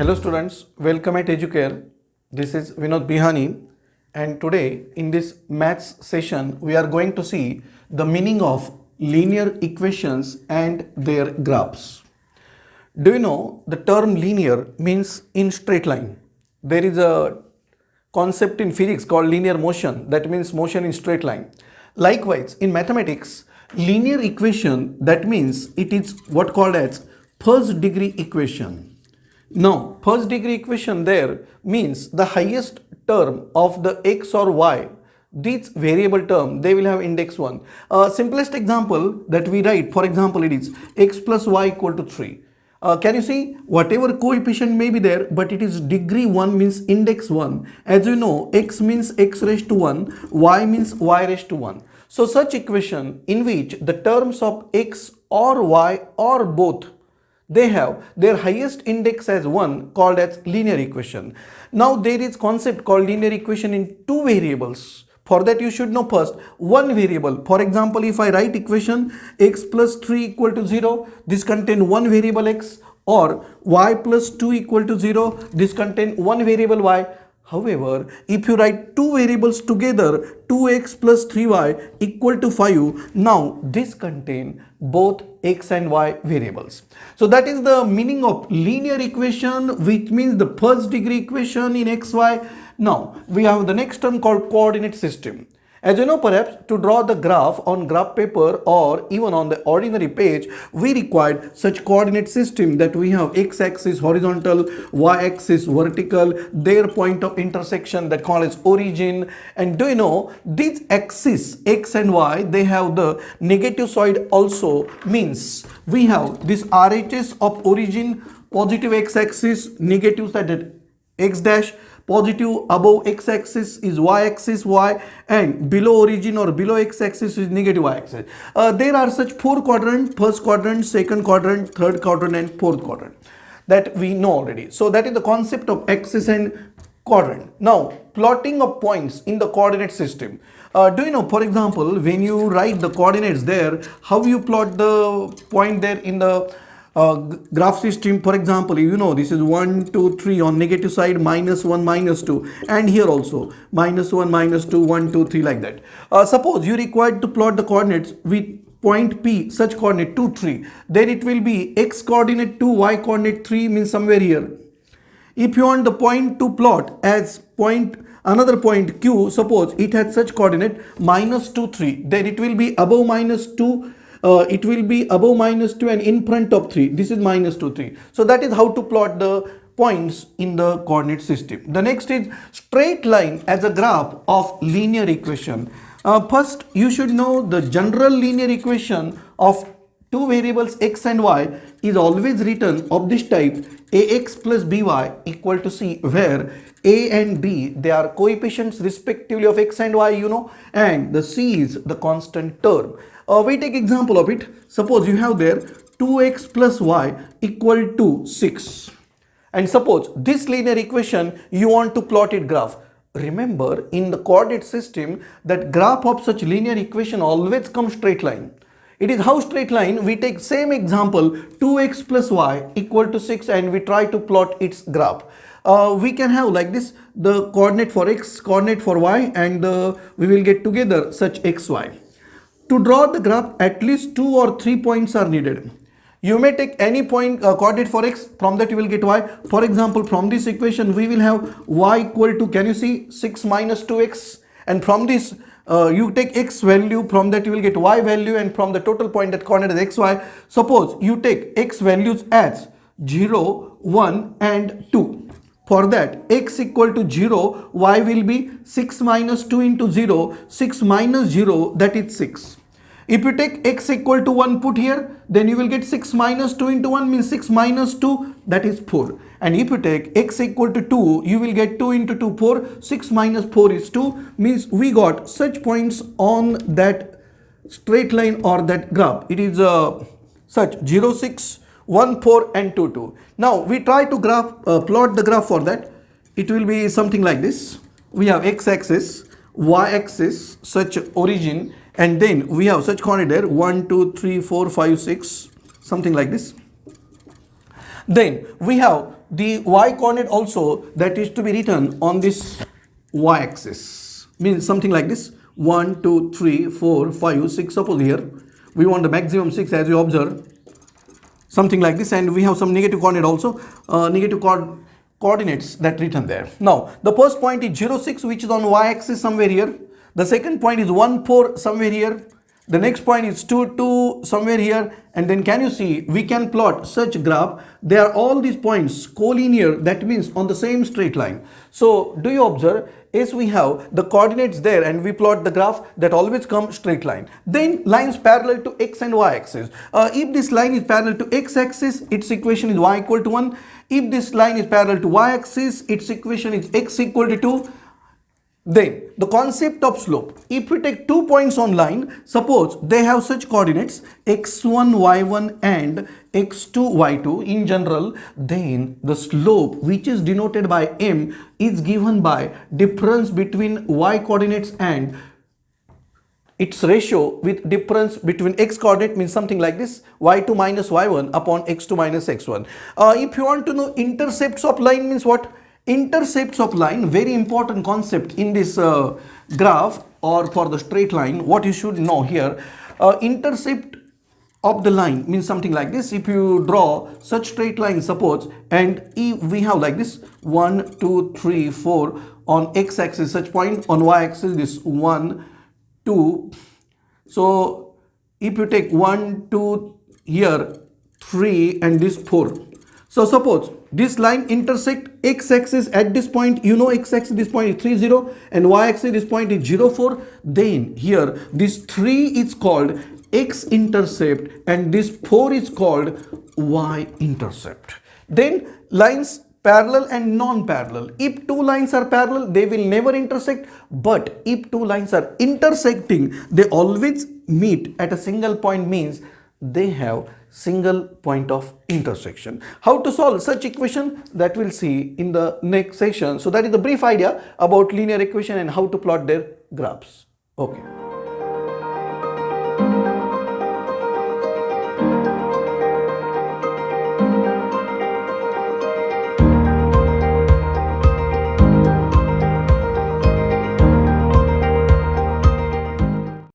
Hello students, welcome at Educare. This is Vinod Bihani, and today in this maths session we are going to see the meaning of linear equations and their graphs. Do you know the term linear means in straight line? There is a concept in physics called linear motion, that means motion in straight line. Likewise, in mathematics, linear equation, that means it is what called as first degree equation. Now, first degree equation there means the highest term of the x or y, these variable term, they will have index 1. Simplest example that we write, for example, it is x plus y equal to 3. Can you see, whatever coefficient may be there, but it is degree 1 means index 1. As you know, x means x raised to 1, y means y raised to 1. So such equation in which the terms of x or y or both, they have their highest index as 1, called as linear equation. Now there is concept called linear equation in two variables. For that you should know first one variable. For example, if I write equation x plus 3 equal to 0, this contain one variable x, or y plus 2 equal to 0, this contain one variable y. However, if you write two variables together, 2x plus 3y equal to 5, now this contain both x and y variables. So that is the meaning of linear equation, which means the first degree equation in xy. Now we have the next term called coordinate system. As you know, perhaps to draw the graph on graph paper or even on the ordinary page, we required such coordinate system that we have x-axis horizontal, y-axis vertical, their point of intersection that called as origin. And do you know, these axes x and y, they have the negative side also, means we have this RHS of origin, positive x-axis, negative side x dash, positive above x-axis is y-axis y, and below origin or below x-axis is negative y-axis. There are such four quadrants: first quadrant, second quadrant, third quadrant, and fourth quadrant, that we know already. So that is the concept of axis and quadrant. Now plotting of points in the coordinate system. Do you know, for example, when you write the coordinates there, how you plot the point there in the graph system? For example, you know, this is 1 2 3 on negative side, -1 -2, and here also -1 -2 1 2 3, like that. Suppose you required to plot the coordinates with point P, such coordinate 2 3, then it will be x coordinate 2, y coordinate 3, means somewhere here. If you want the point to plot as point, another point Q, suppose it has such coordinate -2 3, then it will be above -2, it will be above -2 and in front of 3, this is -2 3. So that is how to plot the points in the coordinate system. The next is straight line as a graph of linear equation. First you should know the general linear equation of two variables x and y is always written of this type: ax plus by equal to c, where a and b, they are coefficients respectively of x and y, you know, and the c is the constant term. We take example of it. Suppose you have there 2x plus y equal to 6, and suppose this linear equation you want to plot it graph. Remember, in the coordinate system, that graph of such linear equation always comes straight line. It is how straight line. We take same example, 2x plus y equal to 6, and we try to plot its graph. We can have like this, the coordinate for x, coordinate for y, and we will get together such xy. To draw the graph, at least 2 or 3 points are needed. You may take any point coordinate for x, from that you will get y. For example, from this equation we will have y equal to, can you see, 6 minus 2x, and from this you take x value, from that you will get y value, and from the total point that coordinate is xy. Suppose you take x values as 0, 1 and 2. For that, x equal to 0, y will be 6 minus 2 into 0, 6 minus 0, that is 6. If you take x equal to 1, put here, then you will get 6 minus 2 into 1 means 6 minus 2, that is 4. And if you take x equal to 2, you will get 2 into 2, 4, 6 minus 4 is 2, means we got such points on that straight line or that graph. It is such 0, 6, 1, 4 and 2, 2. Now we try to plot the graph for that. It will be something like this. We have x-axis, y-axis, such origin, and then we have such coordinate 1 2 3 4 5 6, something like this. Then we have the y coordinate also that is to be written on this y axis, means something like this: 1 2 3 4 5 6. Suppose here we want the maximum 6, as you observe, something like this, and we have some negative coordinate also, coordinates that written there. Now the first point is 0 6, which is on y axis somewhere here. The second point is 1 4 somewhere here. The next point is 2 2 somewhere here. And then can you see, we can plot such graph. They are all these points collinear, that means on the same straight line. So do you observe, as we have the coordinates there and we plot the graph, that always come straight line. Then lines parallel to x and y axis. If this line is parallel to x axis, its equation is y equal to 1. If this line is parallel to y axis, its equation is x equal to 2. Then the concept of slope, if we take 2 points on line, suppose they have such coordinates x1 y1 and x2 y2 in general, then the slope, which is denoted by m, is given by difference between y coordinates and its ratio with difference between x coordinate, means something like this: y2 minus y1 upon x2 minus x1. If you want to know intercepts of line, means what? Intercepts of line, very important concept in this graph or for the straight line. What you should know here, intercept of the line means something like this. If you draw such straight line, suppose, and if we have like this 1 2 3 4 on x axis, such point on y axis this 1 2. So if you take 1 2 here, 3, and this 4. So suppose this line intersect x axis at this point, you know x axis this point is 3 0, and y axis this point is 0 4. Then here this 3 is called x intercept and this 4 is called y intercept. Then lines parallel and non-parallel. If two lines are parallel, they will never intersect, but if two lines are intersecting, they always meet at a single point, means they have single point of intersection. How to solve such equation, that we'll see in the next session. So that is the brief idea about linear equation and how to plot their graphs. Okay.